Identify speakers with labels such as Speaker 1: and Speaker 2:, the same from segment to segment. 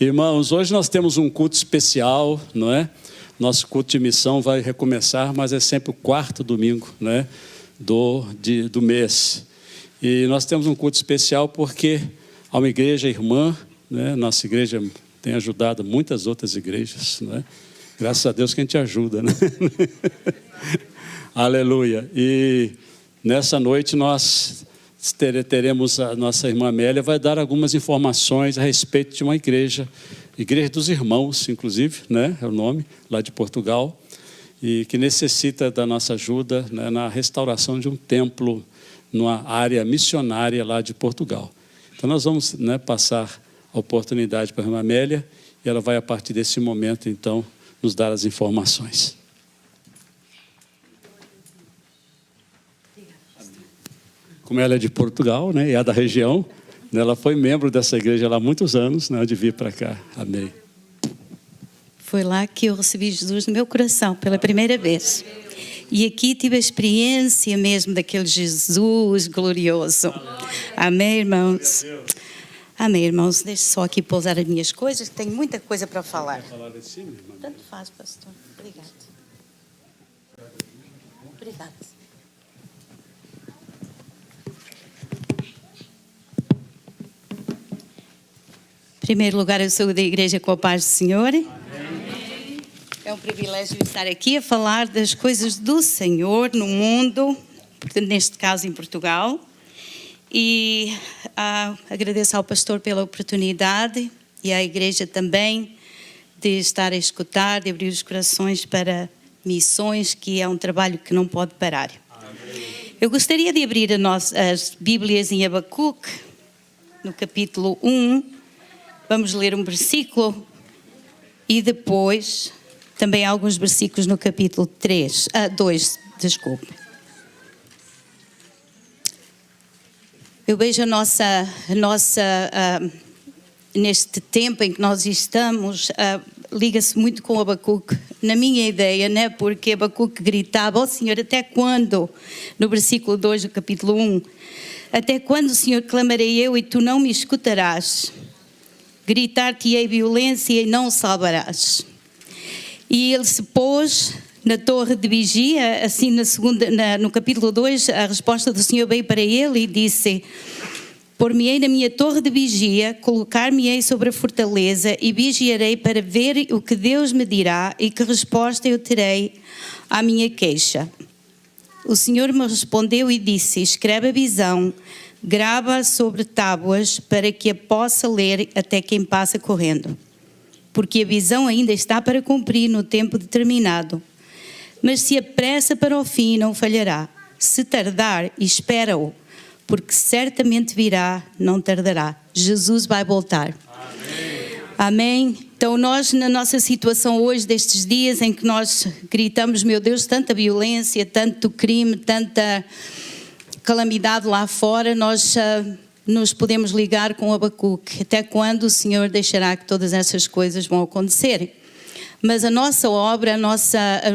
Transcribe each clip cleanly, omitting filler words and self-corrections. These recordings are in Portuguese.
Speaker 1: Irmãos, hoje nós temos um culto especial, não é? Nosso culto de missão vai recomeçar, mas é sempre o quarto domingo, não é? do mês. E nós temos um culto especial porque há uma igreja irmã, né? Nossa igreja tem ajudado muitas outras igrejas, não é? Graças a Deus que a gente ajuda, né? Aleluia. E nessa noite nós teremos a nossa irmã Amélia, vai dar algumas informações a respeito de uma igreja dos Irmãos, inclusive, né, é o nome, lá de Portugal, e que necessita da nossa ajuda, né, na restauração de um templo numa área missionária lá de Portugal. Então nós vamos, né, passar a oportunidade para a irmã Amélia, e ela vai a partir desse momento, então, nos dar as informações. Como ela é de Portugal, né, e é da região, né, ela foi membro dessa igreja lá há muitos anos, né, de vir para cá. Amém.
Speaker 2: Foi lá que eu recebi Jesus no meu coração pela primeira vez. E aqui tive a experiência mesmo daquele Jesus glorioso. Amém, irmãos? Amém, irmãos. Deixe só aqui pousar as minhas coisas, que tenho muita coisa para falar. Tanto faz, pastor. Obrigado. Obrigado. Em primeiro lugar, eu sou da igreja com a paz do Senhor. Amém. É um privilégio estar aqui a falar das coisas do Senhor no mundo, portanto, neste caso em Portugal. E agradeço ao pastor pela oportunidade e à igreja também de estar a escutar, de abrir os corações para missões, que é um trabalho que não pode parar. Amém. Eu gostaria de abrir as Bíblias em Abacuque, no capítulo 1. Vamos ler um versículo e depois também alguns versículos no capítulo 2, desculpe. Eu vejo neste tempo em que nós estamos, liga-se muito com Abacuque, na minha ideia, né? Porque Abacuque gritava: ó Senhor, até quando? No versículo 2 do capítulo 1. Até quando, Senhor, clamarei eu e tu não me escutarás? Gritar-te-ei violência e não salvarás. E ele se pôs na torre de vigia, assim no capítulo 2, a resposta do Senhor veio para ele e disse: por-me-ei na minha torre de vigia, colocar-me-ei sobre a fortaleza e vigiarei para ver o que Deus me dirá e que resposta eu terei à minha queixa. O Senhor me respondeu e disse: escreve a visão, grava sobre tábuas para que a possa ler até quem passa correndo. Porque a visão ainda está para cumprir no tempo determinado. Mas se apressa para o fim, não falhará. Se tardar, espera-o, porque certamente virá, não tardará. Jesus vai voltar. Amém. Amém. Então nós, na nossa situação hoje, destes dias em que nós gritamos: meu Deus, tanta violência, tanto crime, tanta calamidade lá fora, nós nos podemos ligar com Abacuque. Até quando o Senhor deixará que todas essas coisas vão acontecer? Mas a nossa obra,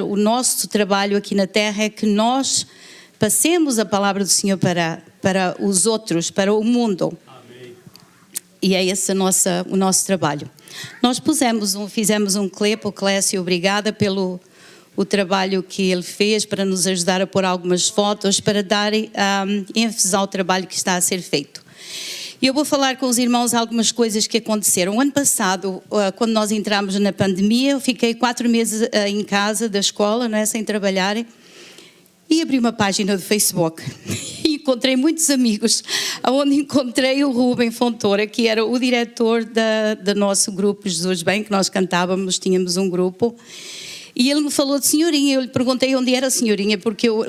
Speaker 2: o nosso trabalho aqui na terra é que nós passemos a palavra do Senhor para os outros, para o mundo. Amém. E é esse o nosso trabalho. Nós fizemos um clipe, o Clécio, obrigada pelo o trabalho que ele fez para nos ajudar a pôr algumas fotos, para dar ênfase ao trabalho que está a ser feito. E eu vou falar com os irmãos algumas coisas que aconteceram. O ano passado, quando nós entramos na pandemia, eu fiquei 4 meses em casa da escola, não é, sem trabalhar, e abri uma página do Facebook. E encontrei muitos amigos, onde encontrei o Rubem Fontoura, que era o diretor do nosso grupo Jesus Bem, que nós cantávamos, tínhamos um grupo. E ele me falou de Senhorinha. Eu lhe perguntei onde era Senhorinha,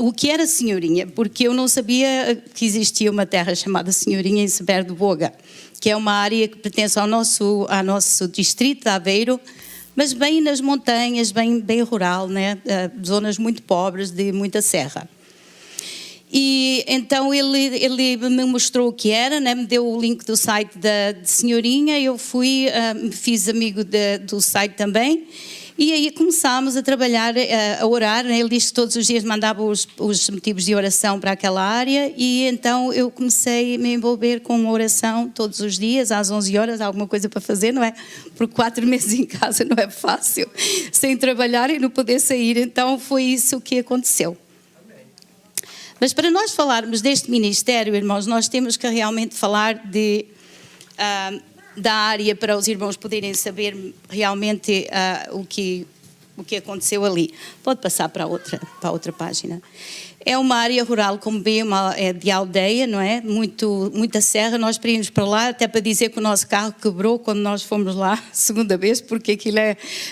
Speaker 2: o que era Senhorinha, porque eu não sabia que existia uma terra chamada Senhorinha em Severo do Boga, que é uma área que pertence ao nosso distrito de Aveiro, mas bem nas montanhas, bem rural, né? Zonas muito pobres, de muita serra. E então ele me mostrou o que era, né? Me deu o link do site de Senhorinha. Eu fui, me fiz amigo do site também. E aí começámos a trabalhar, a orar, né? Ele disse que todos os dias mandava os motivos de oração para aquela área, e então eu comecei a me envolver com uma oração todos os dias, às 11 horas, alguma coisa para fazer, não é? Porque 4 meses em casa não é fácil, sem trabalhar e não poder sair, então foi isso que aconteceu. Mas para nós falarmos deste ministério, irmãos, nós temos que realmente falar da área, para os irmãos poderem saber realmente o que aconteceu ali. Pode passar para a outra página. É uma área rural, como vê, é de aldeia, não é? Muita serra. Nós íamos para lá até para dizer que o nosso carro quebrou quando nós fomos lá, segunda vez, porque aquilo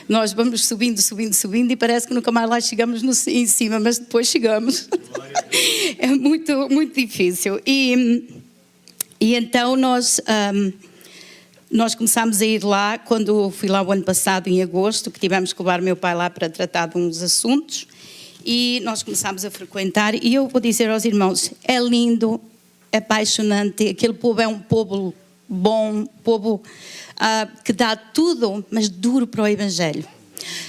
Speaker 2: nós vamos subindo e parece que nunca mais lá chegamos em cima, mas depois chegamos. É muito, muito difícil. E então nós começámos a ir lá, quando fui lá o ano passado, em agosto, que tivemos que levar o meu pai lá para tratar de uns assuntos, e nós começámos a frequentar, e eu vou dizer aos irmãos, é lindo, é apaixonante, aquele povo é um povo bom, povo que dá tudo, mas duro para o Evangelho.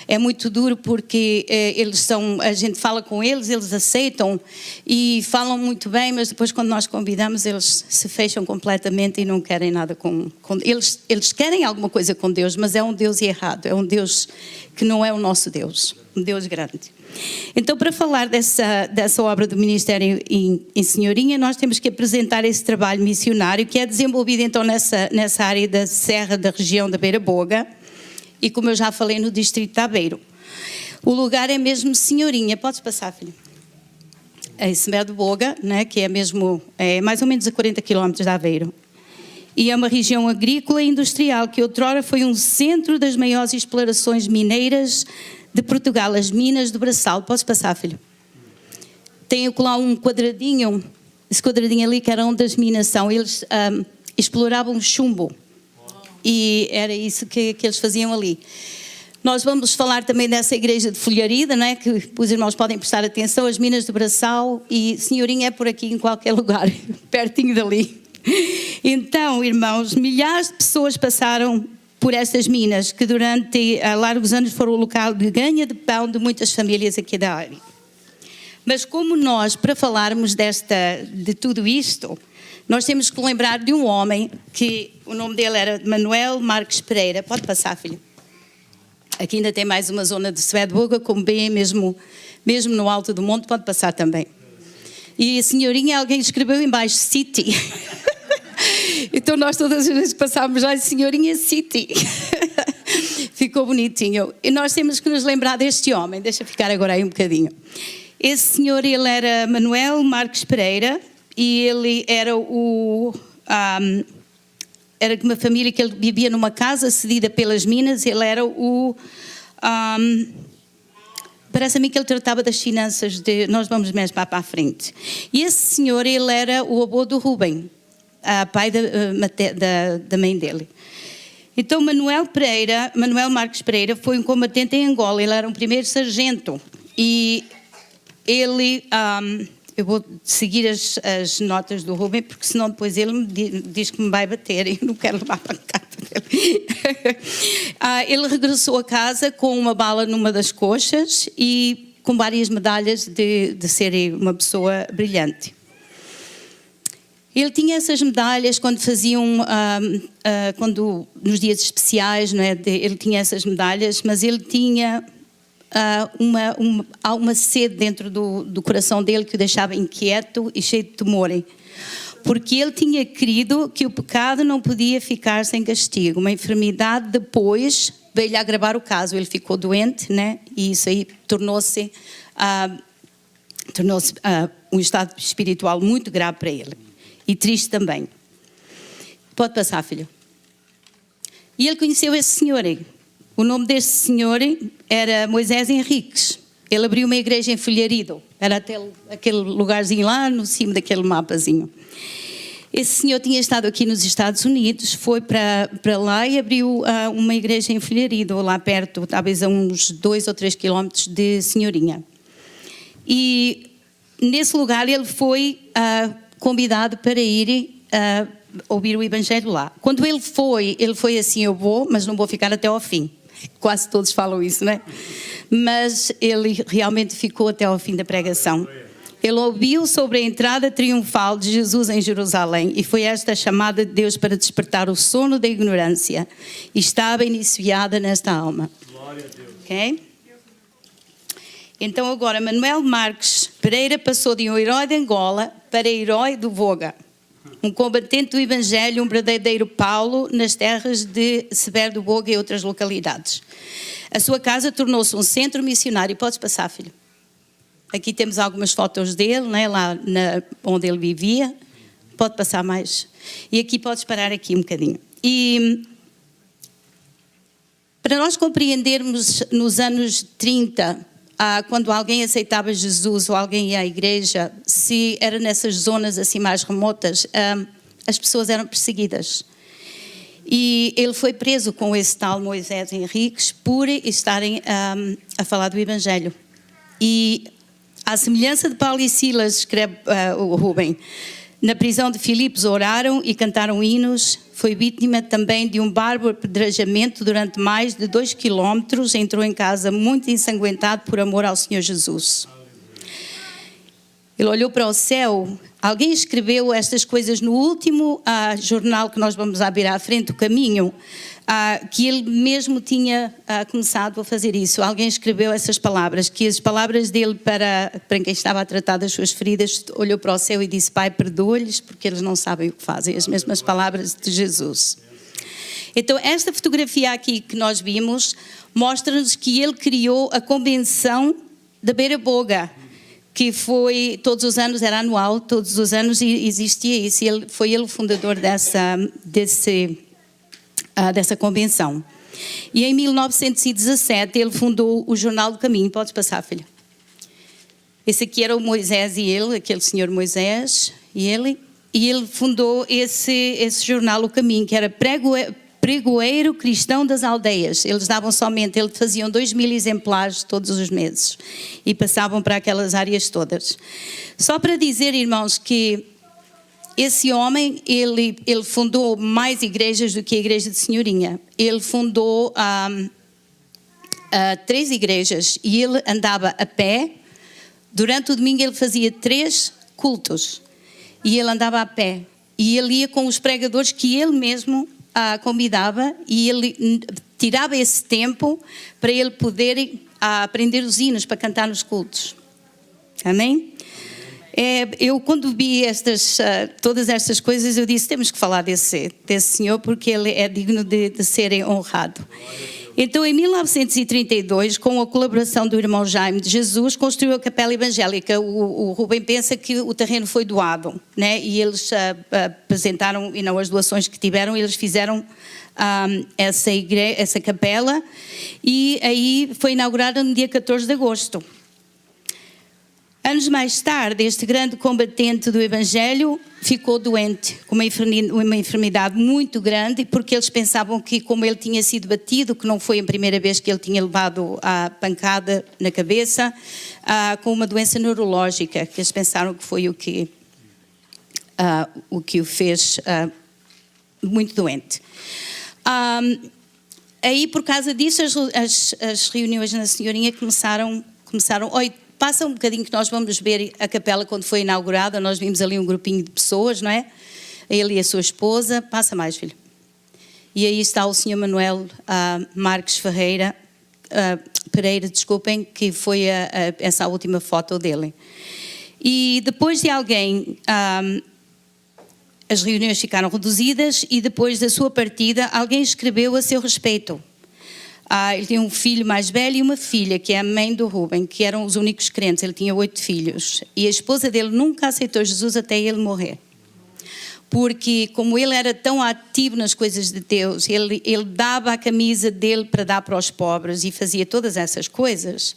Speaker 2: É muito duro porque a gente fala com eles, eles aceitam e falam muito bem, mas depois quando nós convidamos eles se fecham completamente e não querem nada com eles querem alguma coisa com Deus, mas é um Deus errado, é um Deus que não é o nosso Deus, um Deus grande. Então, para falar dessa obra do Ministério em Senhorinha, nós temos que apresentar esse trabalho missionário que é desenvolvido então nessa área da Serra da região da Beira Boga, e como eu já falei, no distrito de Aveiro. O lugar é mesmo Senhorinha. Podes passar, filho? É esse de Boga, né, que é mais ou menos a 40 quilómetros de Aveiro. E é uma região agrícola e industrial que outrora foi um centro das maiores explorações mineiras de Portugal, as minas do Braçal. Podes passar, filho? Tenho lá um quadradinho, esse quadradinho ali que era onde as minas são. Eles exploravam chumbo. E era isso que eles faziam ali. Nós vamos falar também dessa igreja de Folharida, não é? Que os irmãos podem prestar atenção, as minas do Braçal, e Senhorinha é por aqui em qualquer lugar, pertinho dali. Então, irmãos, milhares de pessoas passaram por estas minas, que durante largos anos foram o local de ganha de pão de muitas famílias aqui da área. Mas como nós, para falarmos de tudo isto, nós temos que lembrar de um homem que o nome dele era Manuel Marques Pereira. Pode passar, filho. Aqui ainda tem mais uma zona de Suedboga, como bem mesmo no alto do monte, pode passar também. E a senhorinha, alguém escreveu em baixo City. Então nós todas as vezes que passávamos lá, Senhorinha City. Ficou bonitinho. E nós temos que nos lembrar deste homem. Deixa ficar agora aí um bocadinho. Esse senhor, ele era Manuel Marques Pereira, e ele era era de uma família que ele vivia numa casa cedida pelas minas. Ele era parece a mim que ele tratava das finanças nós vamos mesmo para a frente. E esse senhor, ele era o avô do Rubem, pai da mãe dele. Então Manuel Marques Pereira foi um combatente em Angola. Ele era um primeiro sargento, e ele eu vou seguir as notas do Rubem, porque senão depois ele me diz que me vai bater e eu não quero levar para a pancada dele. Ele regressou a casa com uma bala numa das coxas e com várias medalhas de ser uma pessoa brilhante. Ele tinha essas medalhas quando faziam, nos dias especiais, não é? Ele tinha essas medalhas, mas ele tinha há uma sede dentro do coração dele que o deixava inquieto e cheio de temor, porque ele tinha crido que o pecado não podia ficar sem castigo. Uma enfermidade depois veio-lhe a agravar o caso. Ele ficou doente, né? E isso aí tornou-se um estado espiritual muito grave para ele, e triste também. Pode passar, filho. E ele conheceu esse senhor aí. O nome desse senhor era Moisés Henriques. Ele abriu uma igreja em Folharido. Era até aquele lugarzinho lá no cimo daquele mapazinho. Esse senhor tinha estado aqui nos Estados Unidos, foi para lá e abriu uma igreja em Folharido, lá perto, talvez a uns 2 ou 3 quilómetros de Senhorinha. E nesse lugar ele foi convidado para ir ouvir o Evangelho lá. Quando ele foi assim, eu vou, mas não vou ficar até ao fim. Quase todos falam isso, não é? Mas ele realmente ficou até ao fim da pregação. Ele ouviu sobre a entrada triunfal de Jesus em Jerusalém e foi esta a chamada de Deus para despertar o sono da ignorância e estava iniciada nesta alma. Glória a Deus. Ok? Então agora Manuel Marques Pereira passou de um herói de Angola para herói do Voga, um combatente do Evangelho, um verdadeiro Paulo nas terras de Severo do Voga e outras localidades. A sua casa tornou-se um centro missionário. Podes passar, filho? Aqui temos algumas fotos dele, né, lá onde ele vivia. Pode passar mais. E aqui podes parar aqui um bocadinho. E para nós compreendermos nos anos 30, quando alguém aceitava Jesus ou alguém ia à igreja, se era nessas zonas assim mais remotas, as pessoas eram perseguidas. E ele foi preso com esse tal Moisés Henriques por estarem a falar do Evangelho. E à semelhança de Paulo e Silas, escreve o Rubem, na prisão de Filipos oraram e cantaram hinos. Foi vítima também de um bárbaro apedrejamento durante mais de 2 quilómetros. Entrou em casa muito ensanguentado por amor ao Senhor Jesus. Ele olhou para o céu. Alguém escreveu estas coisas no último jornal que nós vamos abrir à frente, O Caminho, que ele mesmo tinha começado a fazer isso. Alguém escreveu essas palavras, que as palavras dele para quem estava a tratar das suas feridas, olhou para o céu e disse: Pai, perdoa-lhes porque eles não sabem o que fazem. As mesmas palavras de Jesus. Então esta fotografia aqui que nós vimos mostra-nos que ele criou a convenção da Beira Boga, que foi, todos os anos, era anual, todos os anos existia isso. E foi ele o fundador dessa convenção. E em 1917 ele fundou o Jornal do Caminho. Podes passar, filha? Esse aqui era o Moisés e ele, aquele senhor Moisés e ele fundou esse jornal, O Caminho, que era pregoeiro cristão das aldeias. Eles faziam 2.000 exemplares todos os meses e passavam para aquelas áreas todas. Só para dizer, irmãos, que esse homem, ele fundou mais igrejas do que a igreja de Senhorinha. Ele fundou 3 igrejas e ele andava a pé. Durante o domingo ele fazia 3 cultos e ele andava a pé. E ele ia com os pregadores que ele mesmo convidava e ele tirava esse tempo para ele poder aprender os hinos para cantar nos cultos. Amém? Eu quando vi todas estas coisas, eu disse: temos que falar desse senhor porque ele é digno de ser honrado. Então, em 1932, com a colaboração do irmão Jaime de Jesus, construiu a Capela Evangélica. O Rubem pensa que o terreno foi doado, né? E eles apresentaram, e não as doações que tiveram, eles fizeram essa capela, e aí foi inaugurada no dia 14 de agosto. Anos mais tarde, este grande combatente do Evangelho ficou doente, com uma enfermidade muito grande, porque eles pensavam que, como ele tinha sido batido, que não foi a primeira vez que ele tinha levado a pancada na cabeça, com uma doença neurológica, que eles pensaram que foi o que o fez muito doente. Aí, por causa disso, as reuniões na Senhorinha começaram. Passa um bocadinho que nós vamos ver a capela quando foi inaugurada. Nós vimos ali um grupinho de pessoas, não é? Ele e a sua esposa. Passa mais, filho. E aí está o Sr. Manuel Marques Pereira, desculpem, que foi essa última foto dele. E depois de alguém... as reuniões ficaram reduzidas e depois da sua partida, alguém escreveu a seu respeito. Ele tinha um filho mais velho e uma filha, que é a mãe do Rubem, que eram os únicos crentes. Ele tinha 8 filhos. E a esposa dele nunca aceitou Jesus até ele morrer. Porque, como ele era tão ativo nas coisas de Deus, ele dava a camisa dele para dar para os pobres e fazia todas essas coisas,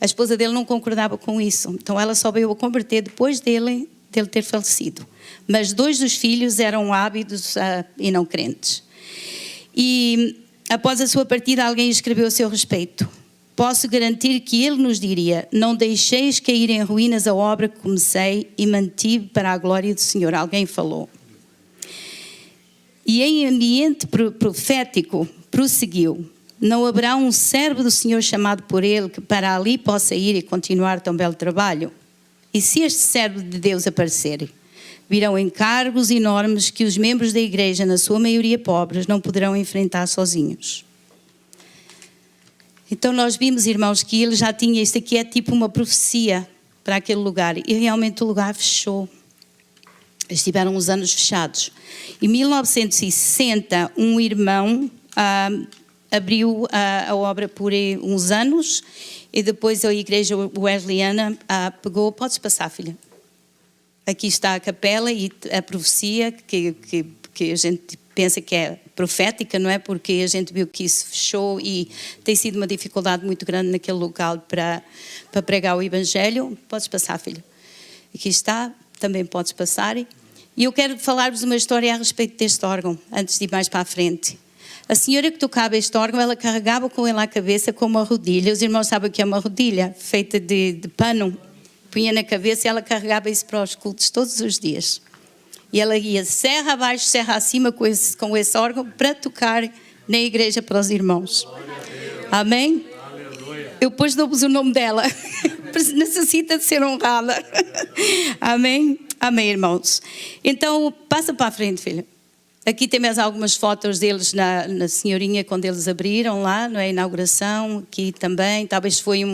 Speaker 2: a esposa dele não concordava com isso. Então ela só veio a converter depois dele ter falecido. Mas 2 dos filhos eram ávidos e não crentes. E após a sua partida, alguém escreveu a seu respeito: posso garantir que ele nos diria: não deixeis cair em ruínas a obra que comecei e mantive para a glória do Senhor. Alguém falou. E em ambiente profético prosseguiu: Não haverá um servo do Senhor chamado por ele que para ali possa ir e continuar tão belo trabalho? E se este servo de Deus aparecer, virão encargos enormes que os membros da igreja, na sua maioria pobres, não poderão enfrentar sozinhos. Então nós vimos, irmãos, que ele já tinha, isto aqui é tipo uma profecia para aquele lugar, e realmente o lugar fechou. Eles tiveram uns anos fechados. Em 1960, um irmão abriu a obra por uns anos, e depois a igreja wesleyana pegou, podes passar, filha? Aqui está a capela e a profecia que a gente pensa que é profética, não é? Porque a gente viu que isso fechou e tem sido uma dificuldade muito grande naquele local para pregar o Evangelho. Podes passar, filho? Aqui está, também podes passar. E eu quero falar-vos uma história a respeito deste órgão, antes de ir mais para a frente. A senhora que tocava este órgão, ela carregava com ele à cabeça com uma rodilha. Os irmãos sabem o que é uma rodilha? Feita de pano. Punha na cabeça e ela carregava isso para os cultos todos os dias. E ela ia serra abaixo, serra acima com esse órgão para tocar na igreja para os irmãos. Amém? Eu depois dou-vos o nome dela. Necessita de ser honrada. Amém? Amém, irmãos. Então, passa para a frente, filha. Aqui tem mais algumas fotos deles na senhorinha quando eles abriram lá, não é? A inauguração, aqui também. Talvez foi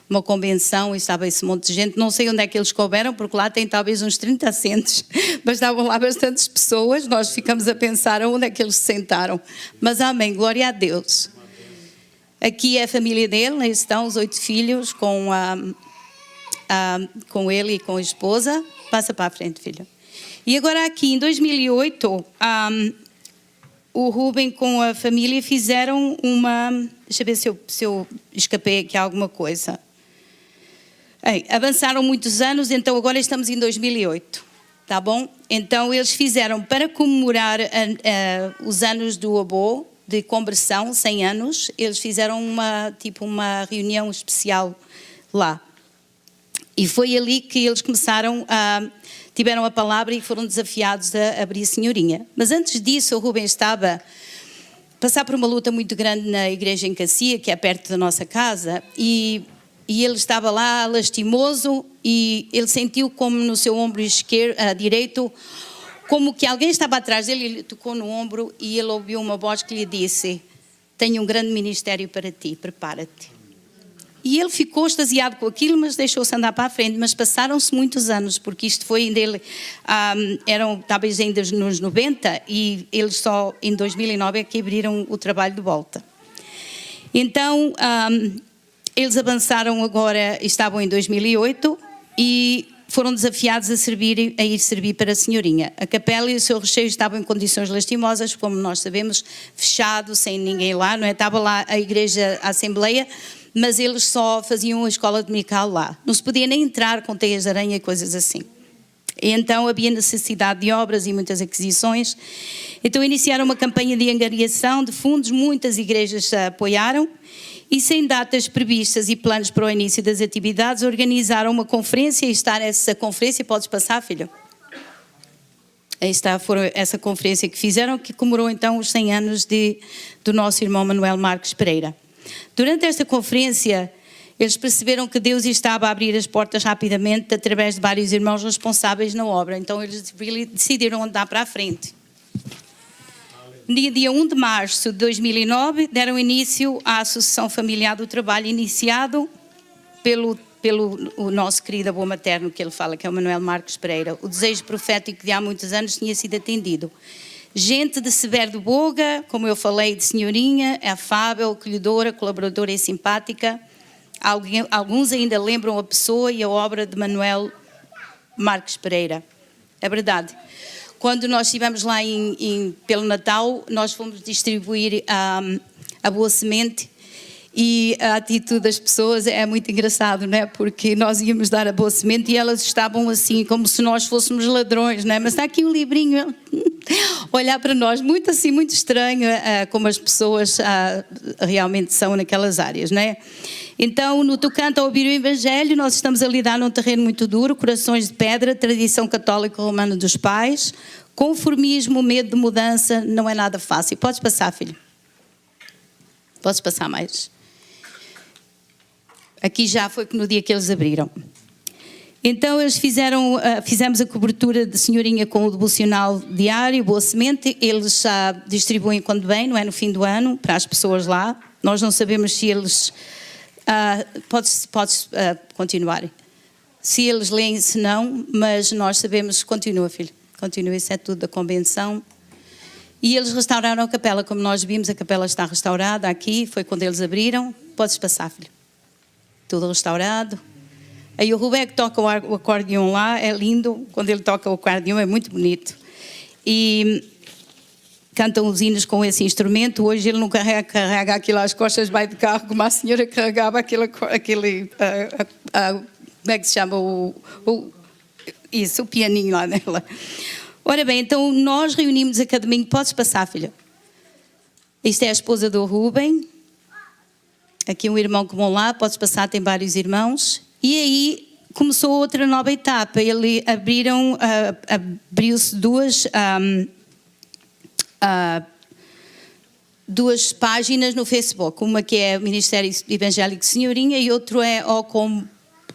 Speaker 2: uma convenção e estava esse monte de gente. Não sei onde é que eles couberam, porque lá tem talvez uns 30 assentos. Mas estavam lá bastantes pessoas. Nós ficamos a pensar onde é que eles se sentaram. Mas amém, glória a Deus. Aqui é a família dele, aí estão os 8 filhos com ele e com a esposa. Passa para a frente, filha. E agora aqui, em 2008, o Rubem com a família fizeram uma... Deixa eu ver se eu escapei aqui alguma coisa. Avançaram muitos anos, então agora estamos em 2008, tá bom? Então eles fizeram, para comemorar os anos do Abo, de conversão, 100 anos, eles fizeram uma reunião especial lá. E foi ali que eles começaram tiveram a palavra e foram desafiados a abrir a senhorinha. Mas antes disso, o Rubem estava a passar por uma luta muito grande na igreja em Cacia, que é perto da nossa casa, e ele estava lá lastimoso e ele sentiu como no seu ombro direito, como que alguém estava atrás dele, ele tocou no ombro e ele ouviu uma voz que lhe disse: tenho um grande ministério para ti, prepara-te. E ele ficou extasiado com aquilo, mas deixou-se andar para a frente. Mas passaram-se muitos anos, porque isto foi ainda eram talvez ainda nos 90, e eles só em 2009 é que abriram o trabalho de volta. Então, eles avançaram agora, estavam em 2008, e foram desafiados a ir servir para a senhorinha. A capela e o seu recheio estavam em condições lastimosas, como nós sabemos, fechado, sem ninguém lá, não é? Estava lá a igreja, a assembleia, mas eles só faziam a escola dominical lá. Não se podia nem entrar com teias de aranha e coisas assim. E então havia necessidade de obras e muitas aquisições. Então iniciaram uma campanha de angariação de fundos, muitas igrejas apoiaram, e sem datas previstas e planos para o início das atividades, organizaram uma conferência. E está essa conferência, podes passar, filho? Aí está, foi essa conferência que fizeram, que comemorou então os 100 anos do nosso irmão Manuel Marcos Pereira. Durante esta conferência, eles perceberam que Deus estava a abrir as portas rapidamente através de vários irmãos responsáveis na obra. Então eles decidiram andar para a frente. No dia 1 de março de 2009, deram início à Associação Familiar do Trabalho, iniciado pelo o nosso querido avô materno, que ele fala, que é o Manuel Marcos Pereira. O desejo profético de há muitos anos tinha sido atendido. Gente de Severo de Boga, como eu falei, de senhorinha, é afável, acolhedora, colaboradora e simpática. Alguns ainda lembram a pessoa e a obra de Manuel Marcos Pereira. É verdade. Quando nós estivemos lá pelo Natal, nós fomos distribuir a boa semente, e a atitude das pessoas é muito engraçado, não é? Porque nós íamos dar a boa semente e elas estavam assim, como se nós fôssemos ladrões, não é? Mas está aqui um livrinho, olhar para nós, muito assim, muito estranho, como as pessoas realmente são naquelas áreas, não é? Então, no tocante a ouvir o Evangelho, nós estamos a lidar num terreno muito duro, corações de pedra, tradição católica romana dos pais, conformismo, medo de mudança, não é nada fácil. Podes passar, filho. Podes passar mais. Aqui já foi no dia que eles abriram. Então eles fizemos a cobertura de Senhorinha com o devocional diário, Boa Semente. Eles já distribuem quando vem, não é, no fim do ano, para as pessoas lá. Nós não sabemos se eles... podes continuar. Se eles leem, se não, mas nós sabemos... Continua, filho. Continua, isso é tudo da convenção. E eles restauraram a capela, como nós vimos, a capela está restaurada aqui, foi quando eles abriram. Podes passar, filho. Tudo restaurado. Aí o Rubén que toca o acordeão lá, é lindo, quando ele toca o acordeão é muito bonito. E cantam os hinos com esse instrumento. Hoje ele não carrega aquilo às costas, vai de carro, como a senhora carregava aquele como é que se chama? O pianinho lá nela. Ora bem, então nós reunimos a cada domingo. Podes passar, filha. Isto é a esposa do Rubén. Aqui um irmão que vão lá, podes passar, tem vários irmãos. E aí começou outra nova etapa. Abriu-se duas páginas no Facebook. Uma que é o Ministério Evangélico Senhorinha e outro é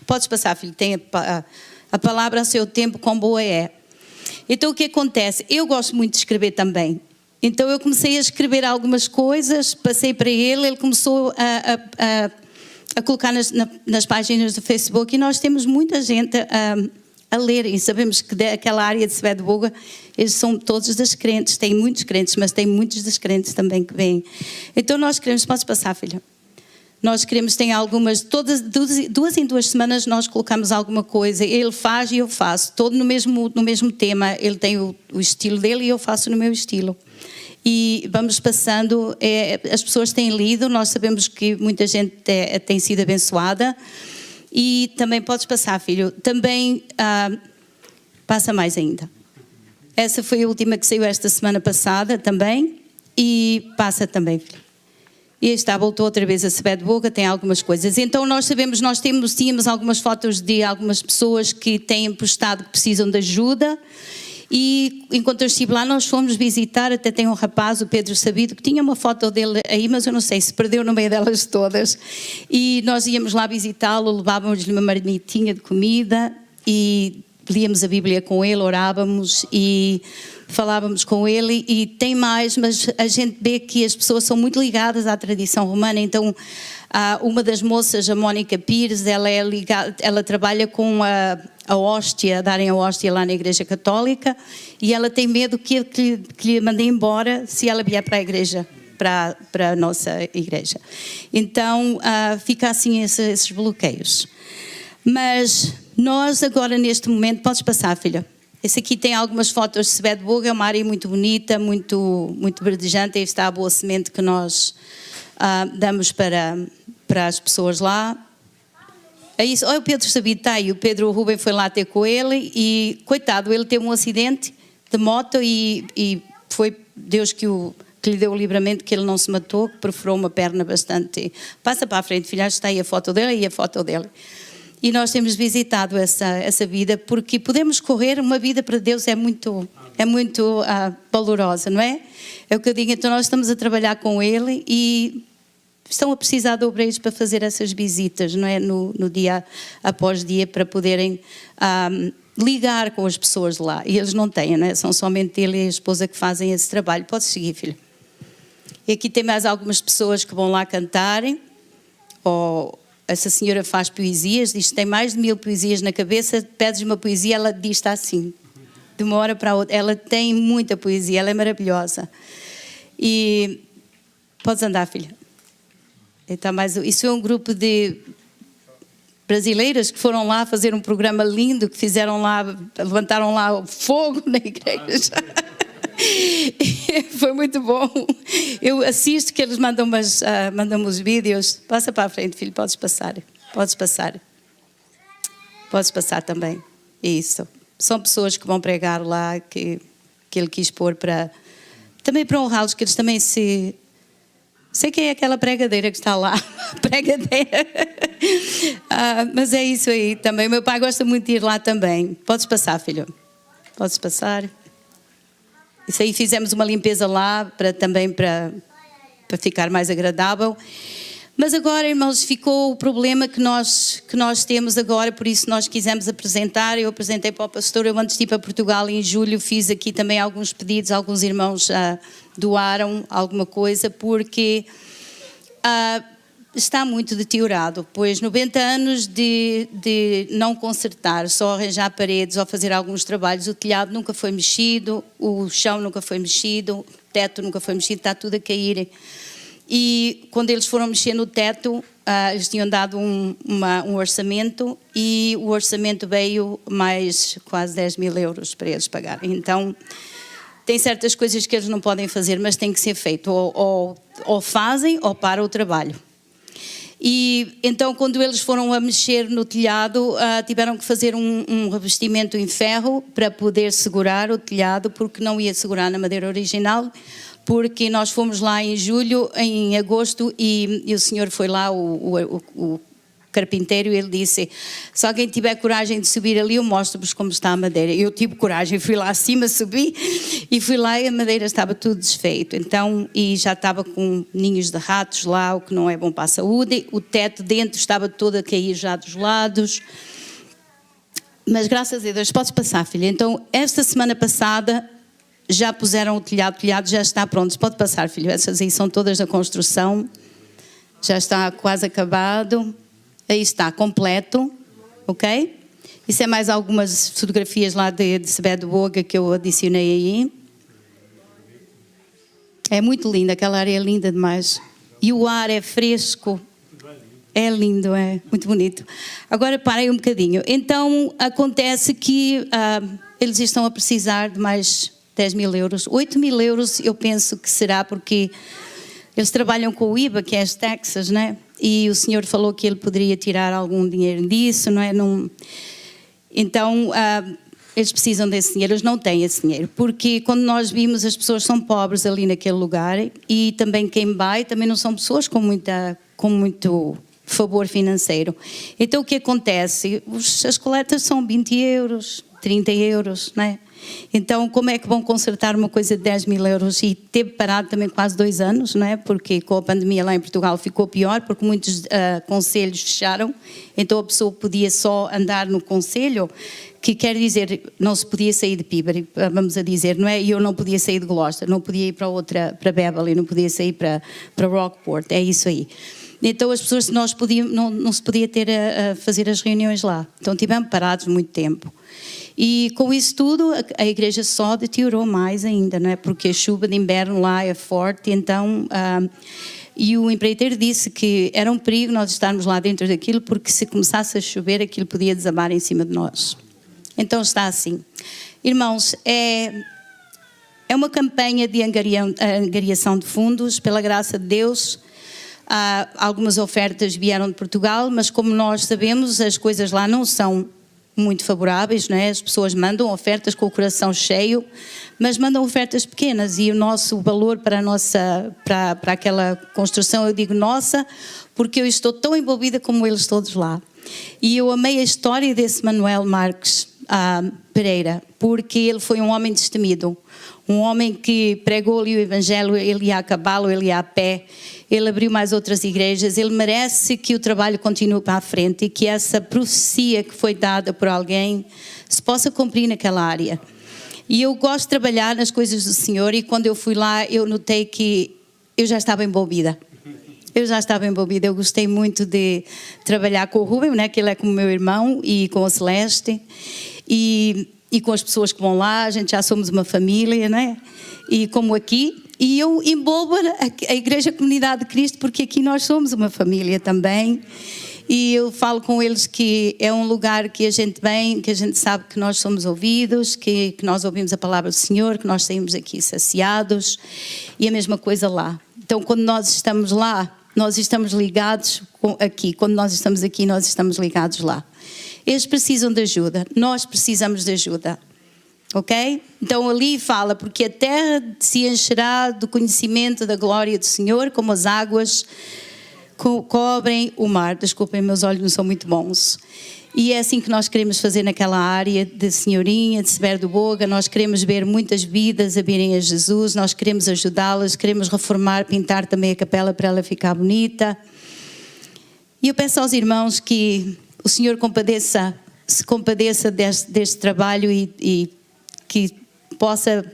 Speaker 2: podes passar, filho, tem a palavra a seu tempo, quão boa é. Então o que acontece? Eu gosto muito de escrever também. Então eu comecei a escrever algumas coisas, passei para ele começou a colocar nas páginas do Facebook e nós temos muita gente a ler e sabemos que daquela área de Svedboga eles são todos das crentes, tem muitos crentes, mas tem muitos das crentes também que vêm. Então nós queremos, podes passar, filha? Nós queremos, tem algumas, duas em 2 semanas nós colocamos alguma coisa, ele faz e eu faço, todo no mesmo tema, ele tem o estilo dele e eu faço no meu estilo. E vamos passando, as pessoas têm lido, nós sabemos que muita gente tem sido abençoada. E também podes passar, filho. Também passa mais ainda. Essa foi a última que saiu esta semana passada também. E passa também, filho. E voltou outra vez a Svedboga, tem algumas coisas. Então nós sabemos, tínhamos algumas fotos de algumas pessoas que têm postado que precisam de ajuda. E enquanto eu estive lá, nós fomos visitar, até tem um rapaz, o Pedro Sabido, que tinha uma foto dele aí, mas eu não sei se perdeu no meio delas todas. E nós íamos lá visitá-lo, levávamos-lhe uma marmitinha de comida e líamos a Bíblia com ele, orávamos e falávamos com ele. E tem mais, mas a gente vê que as pessoas são muito ligadas à tradição romana. Então, uma das moças, a Mónica Pires, ela trabalha com a hóstia, darem a hóstia lá na Igreja Católica, e ela tem medo que lhe mandem embora se ela vier para a igreja, para a nossa igreja. Então, fica assim esses bloqueios. Mas nós agora, neste momento, podes passar, filha. Esse aqui tem algumas fotos de Svedboga, é uma área muito bonita, muito, muito verdejante. Aí está a Boa Semente que nós damos para as pessoas lá. É isso. O Pedro Sabido está aí, o Rubén foi lá ter com ele e, coitado, ele teve um acidente de moto e foi Deus que lhe deu o livramento, que ele não se matou, que perfurou uma perna bastante. Passa para a frente, filha, está aí a foto dele e a foto dele. E nós temos visitado essa vida, porque podemos correr, uma vida para Deus é muito valorosa, não é? É o que eu digo, então nós estamos a trabalhar com ele e estão a precisar de obreiros para fazer essas visitas, não é? No dia após dia, para poderem ligar com as pessoas lá. E eles não têm, não é? São somente ele e a esposa que fazem esse trabalho. Pode seguir, filho. E aqui tem mais algumas pessoas que vão lá cantarem. Essa senhora faz poesias, diz que tem mais de 1000 poesias na cabeça. Pedes uma poesia, ela diz está assim, de uma hora para a outra. Ela tem muita poesia, ela é maravilhosa. E podes andar, filha. Então, isso é um grupo de brasileiras que foram lá fazer um programa lindo, que fizeram lá, levantaram lá o fogo na igreja. Foi muito bom. Eu assisto que eles mandam os vídeos. Passa para a frente, filho, podes passar. Podes passar. Podes passar também. Isso. São pessoas que vão pregar lá, que ele quis pôr também para honrá-los, que eles também sei quem é aquela pregadeira que está lá. Pregadeira. Mas é isso aí também. Meu pai gosta muito de ir lá também. Podes passar, filho. Podes passar. Isso aí, fizemos uma limpeza lá também para para ficar mais agradável. Mas agora, irmãos, ficou o problema que nós temos agora, por isso nós quisemos apresentar. Eu apresentei para o pastor, eu antes de ir para Portugal em julho, fiz aqui também alguns pedidos, alguns irmãos doaram alguma coisa, porque está muito deteriorado, pois 90 anos de não consertar, só arranjar paredes ou fazer alguns trabalhos, o telhado nunca foi mexido, o chão nunca foi mexido, o teto nunca foi mexido, está tudo a cair. E quando eles foram mexer no teto, eles tinham dado um orçamento e o orçamento veio mais quase 10 mil euros para eles pagarem. Então, tem certas coisas que eles não podem fazer, mas tem que ser feito. Ou fazem ou para o trabalho. E então, quando eles foram a mexer no telhado, tiveram que fazer um revestimento em ferro para poder segurar o telhado, porque não ia segurar na madeira original. Porque nós fomos lá em julho, em agosto, e o senhor foi lá, o carpinteiro, e ele disse: se alguém tiver coragem de subir ali, eu mostro-vos como está a madeira. Eu tive coragem, fui lá acima, subi, e fui lá e a madeira estava tudo desfeito. Então, e já estava com ninhos de ratos lá, o que não é bom para a saúde. O teto dentro estava todo a cair já dos lados. Mas graças a Deus, podes passar, filha. Então, esta semana passada já puseram o telhado já está pronto. Pode passar, filho, essas aí são todas da construção, já está quase acabado, aí está, completo, ok? Isso é mais algumas fotografias lá de Sebed Boga que eu adicionei aí. É muito linda, aquela área é linda demais. E o ar é fresco, é lindo, é muito bonito. Agora parem um bocadinho. Então, acontece que eles estão a precisar de mais 10 mil euros, 8 mil euros eu penso que será, porque eles trabalham com o IVA, que é as taxas, né? E o senhor falou que ele poderia tirar algum dinheiro disso, não é? Então, eles precisam desse dinheiro, eles não têm esse dinheiro, porque quando nós vimos, as pessoas são pobres ali naquele lugar, e também quem vai também não são pessoas com muito favor financeiro. Então o que acontece? As coletas são 20 euros, 30 euros, não é? Então, como é que vão consertar uma coisa de 10 mil euros? E teve parado também quase 2 anos, não é? Porque com a pandemia lá em Portugal ficou pior, porque muitos concelhos fecharam, então a pessoa podia só andar no concelho, que quer dizer, não se podia sair de Piber, vamos a dizer, não é? E eu não podia sair de Gloucester, não podia ir para Beverly, não podia sair para Rockport, é isso aí. Então as pessoas, não se podia ter a fazer as reuniões lá, então tivemos parados muito tempo. E com isso tudo, a igreja só deteriorou mais ainda, não é? Porque a chuva de inverno lá é forte, então... e o empreiteiro disse que era um perigo nós estarmos lá dentro daquilo, porque se começasse a chover, aquilo podia desabar em cima de nós. Então está assim. Irmãos, é uma campanha de angariação de fundos, pela graça de Deus. Algumas ofertas vieram de Portugal, mas como nós sabemos, as coisas lá não são muito favoráveis, não é? As pessoas mandam ofertas com o coração cheio, mas mandam ofertas pequenas, e o nosso valor para aquela construção, eu digo nossa, porque eu estou tão envolvida como eles todos lá. E eu amei a história desse Manuel Marques Pereira, porque ele foi um homem destemido, um homem que pregou ali o evangelho, ele ia a cavalo, ele ia a pé, ele abriu mais outras igrejas, ele merece que o trabalho continue para a frente e que essa profecia que foi dada por alguém se possa cumprir naquela área. E eu gosto de trabalhar nas coisas do Senhor, e quando eu fui lá eu notei que eu já estava envolvida. Eu gostei muito de trabalhar com o Rubem, né, que ele é como meu irmão, e com a Celeste, e com as pessoas que vão lá, a gente já somos uma família, né? E como aqui, e eu envolvo a Igreja Comunidade de Cristo, porque aqui nós somos uma família também, e eu falo com eles que é um lugar que a gente vem, que a gente sabe que nós somos ouvidos, que nós ouvimos a palavra do Senhor, que nós saímos aqui saciados, e a mesma coisa lá. Então, quando nós estamos lá, nós estamos ligados aqui. Quando nós estamos aqui, nós estamos ligados lá. Eles precisam de ajuda. Nós precisamos de ajuda. Ok? Então ali fala, porque a terra se encherá do conhecimento da glória do Senhor, como as águas cobrem o mar. Desculpem, meus olhos não são muito bons. E é assim que nós queremos fazer naquela área de Senhorinha, de Severo do Boga. Nós queremos ver muitas vidas a virem a Jesus, nós queremos ajudá-las, queremos reformar, pintar também a capela para ela ficar bonita. E eu peço aos irmãos que o Senhor se compadeça deste trabalho e que possa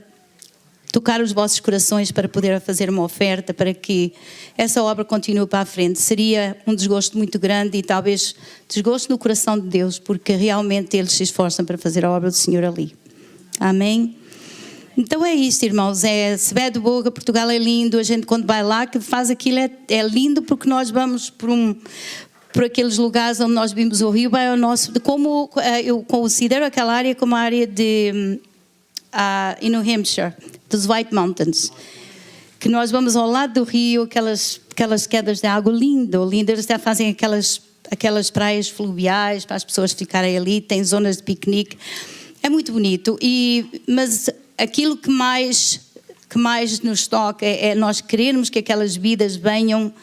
Speaker 2: tocar os vossos corações para poder fazer uma oferta, para que essa obra continue para a frente. Seria um desgosto muito grande e talvez desgosto no coração de Deus, porque realmente eles se esforçam para fazer a obra do Senhor ali. Amém? Então é isto, irmãos, Severo do Boga, Portugal é lindo, a gente quando vai lá, que faz aquilo é lindo, porque nós vamos por aqueles lugares onde nós vimos o rio, vai ao nosso, como eu considero aquela área como a área de em New Hampshire, dos White Mountains, que nós vamos ao lado do rio, aquelas quedas de água lindo, eles até fazem aquelas praias fluviais para as pessoas ficarem ali, tem zonas de piquenique, é muito bonito, mas aquilo que mais nos toca é nós querermos que aquelas vidas venham,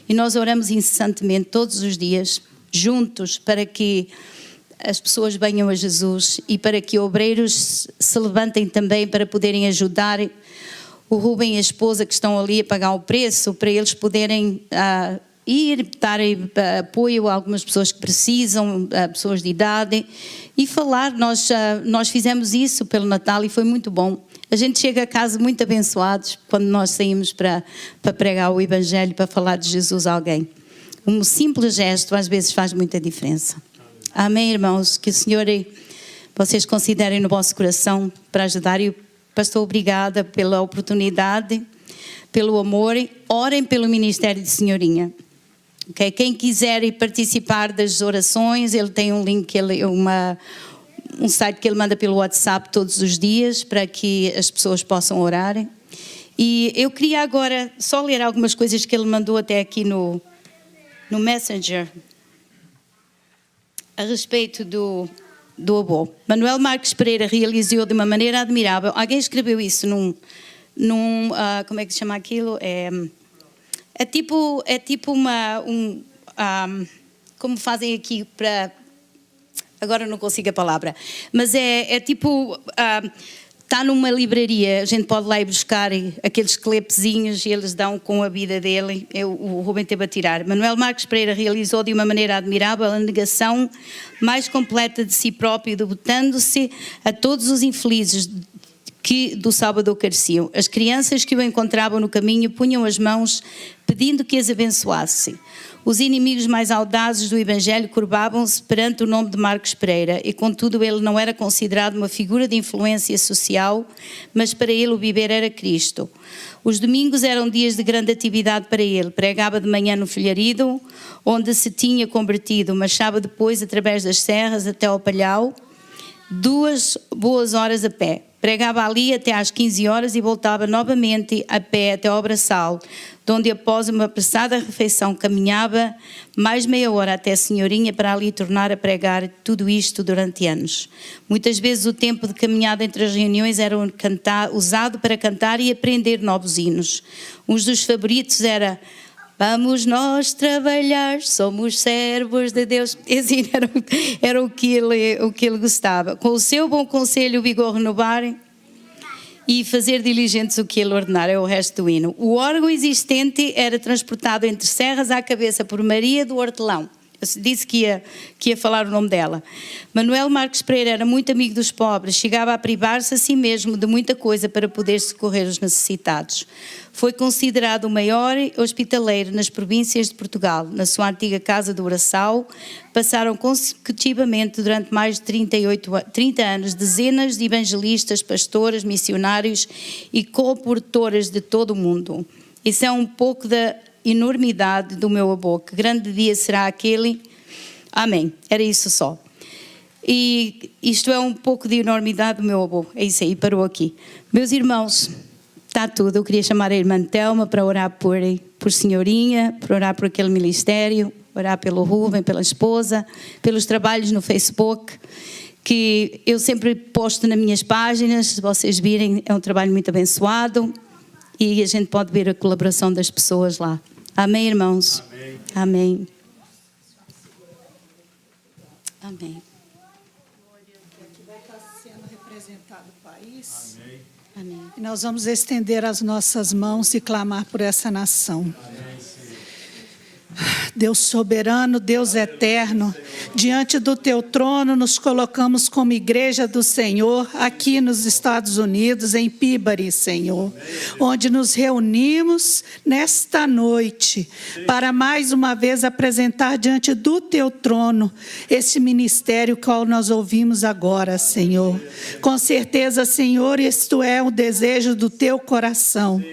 Speaker 2: e nós oramos incessantemente todos os dias, juntos, para que as pessoas venham a Jesus e para que obreiros se levantem também para poderem ajudar o Rubem e a esposa que estão ali a pagar o preço, para eles poderem dar apoio a algumas pessoas que precisam, a pessoas de idade, e falar. Nós fizemos isso pelo Natal e foi muito bom. A gente chega a casa muito abençoados quando nós saímos para pregar o Evangelho, para falar de Jesus a alguém. Um simples gesto às vezes faz muita diferença. Amém, irmãos? Que o Senhor, vocês considerem no vosso coração para ajudar. E, pastor, obrigada pela oportunidade, pelo amor. Orem pelo Ministério de Senhorinha. Okay? Quem quiser participar das orações, ele tem um link, um site que ele manda pelo WhatsApp todos os dias para que as pessoas possam orar. E eu queria agora só ler algumas coisas que ele mandou até aqui no Messenger, a respeito do avô. Manuel Marques Pereira realizou de uma maneira admirável. Alguém escreveu isso como é que se chama aquilo? É tipo como fazem aqui para... Agora não consigo a palavra. Mas é tipo... Está numa livraria, a gente pode lá ir buscar aqueles clipezinhos e eles dão com a vida dele. O Rubem teve a tirar. Manuel Marques Pereira realizou de uma maneira admirável a negação mais completa de si próprio, debutando-se a todos os infelizes que do sábado careciam. As crianças que o encontravam no caminho punham as mãos pedindo que as abençoasse. Os inimigos mais audazes do Evangelho curvavam-se perante o nome de Marques Pereira e, contudo, ele não era considerado uma figura de influência social, mas para ele o viver era Cristo. Os domingos eram dias de grande atividade para ele. Pregava de manhã no Filharido, onde se tinha convertido, marchava depois através das serras até ao Palhau, 2 boas horas a pé. Pregava ali até às 15 horas e voltava novamente a pé até ao Braçal, onde após uma apressada refeição caminhava mais meia hora até a Senhorinha para ali tornar a pregar, tudo isto durante anos. Muitas vezes o tempo de caminhada entre as reuniões era usado para cantar e aprender novos hinos. Um dos favoritos era: vamos nós trabalhar, somos servos de Deus. Esse era o que ele gostava. Com o seu bom conselho, o vigor renovar e fazer diligentes o que ele ordenar, é o resto do hino. O órgão existente era transportado entre serras à cabeça por Maria do Hortelão. Eu disse que ia falar o nome dela. Manuel Marques Pereira era muito amigo dos pobres, chegava a privar-se a si mesmo de muita coisa para poder socorrer os necessitados. Foi considerado o maior hospitaleiro nas províncias de Portugal. Na sua antiga casa do Braçal, passaram consecutivamente durante mais de 30 anos dezenas de evangelistas, pastoras, missionários e comportoras de todo o mundo. Isso é um pouco da enormidade do meu avô. Que grande dia será aquele? Amém. Era isso só. E isto é um pouco de enormidade do meu avô. É isso aí, parou aqui. Meus irmãos, está tudo. Eu queria chamar a irmã Telma para orar por Senhorinha, para orar por aquele ministério, orar pelo Rubem, pela esposa, pelos trabalhos no Facebook, que eu sempre posto nas minhas páginas. Se vocês virem, é um trabalho muito abençoado e a gente pode ver a colaboração das pessoas lá. Amém, irmãos? Amém. Amém. Amém.
Speaker 3: Vai estar sendo representado o país.
Speaker 1: Amém.
Speaker 2: Amém.
Speaker 3: E nós vamos estender as nossas mãos e clamar por essa nação. Deus soberano, Deus eterno, diante do teu trono nos colocamos como igreja do Senhor, aqui nos Estados Unidos, em Peabody, Senhor, onde nos reunimos nesta noite para mais uma vez apresentar diante do teu trono esse ministério qual nós ouvimos agora, Senhor. Com certeza, Senhor, isto é o desejo do teu coração.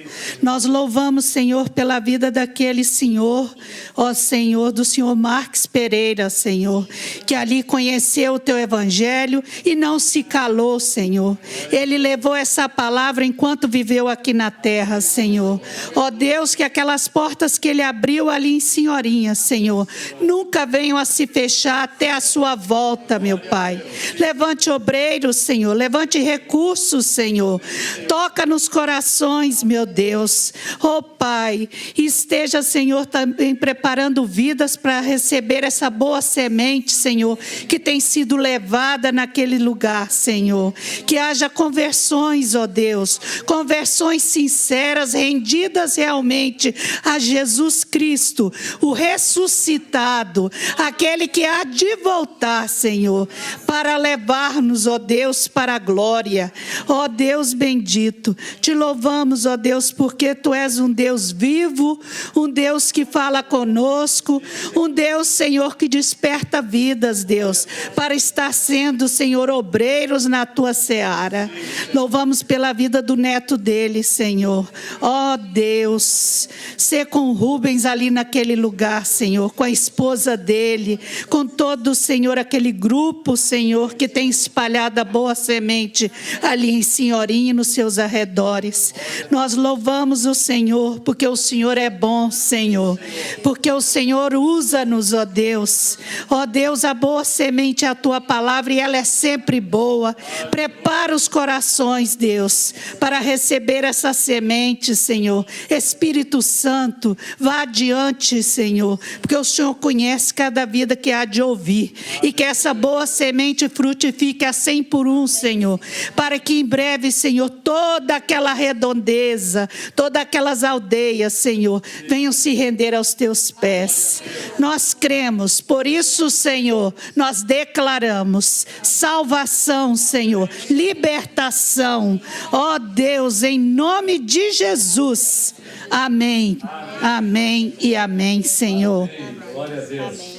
Speaker 3: Nós louvamos, Senhor, pela vida daquele Senhor, ó Senhor, do Senhor Marques Pereira, Senhor, que ali conheceu o teu evangelho e não se calou, Senhor. Ele levou essa palavra enquanto viveu aqui na terra, Senhor. Ó Deus, que aquelas portas que ele abriu ali em Senhorinha, Senhor, nunca venham a se fechar até a sua volta, meu Pai. Levante obreiros, Senhor, levante recursos, Senhor. Toca nos corações, meu Deus. Ó Pai, esteja, Senhor, também preparando vidas para receber essa boa semente, Senhor, que tem sido levada naquele lugar, Senhor. Que haja conversões, ó Deus, conversões sinceras, rendidas realmente a Jesus Cristo, o ressuscitado, aquele que há de voltar, Senhor, para levar-nos, ó Deus, para a glória. Ó Deus bendito, te louvamos, ó Deus, porque tu és um Deus vivo, um Deus que fala conosco, um Deus, Senhor, que desperta vidas, Deus, para estar sendo, Senhor, obreiros na tua seara. Louvamos pela vida do neto dele, Senhor. Ó Deus, sê com Rubens ali naquele lugar, Senhor, com a esposa dele, com todo, Senhor, aquele grupo, Senhor, que tem espalhado a boa semente ali em Senhorinha e nos seus arredores. Nós louvamos o Senhor, porque o Senhor é bom, Senhor, porque o Senhor usa-nos, ó Deus. Ó Deus, a boa semente é a tua palavra e ela é sempre boa. Prepara os corações, Deus, para receber essa semente, Senhor. Espírito Santo, vá adiante, Senhor, porque o Senhor conhece cada vida que há de ouvir, e que essa boa semente frutifique a 100 por 1, Senhor, para que em breve, Senhor, toda aquela redondeza, todas aquelas aldeias, Senhor, venham se render aos teus pés. Nós cremos, por isso, Senhor, nós declaramos salvação, Senhor, libertação, ó Deus, em nome de Jesus. Amém, amém e amém, Senhor.
Speaker 1: Glória a Deus.
Speaker 2: Amém.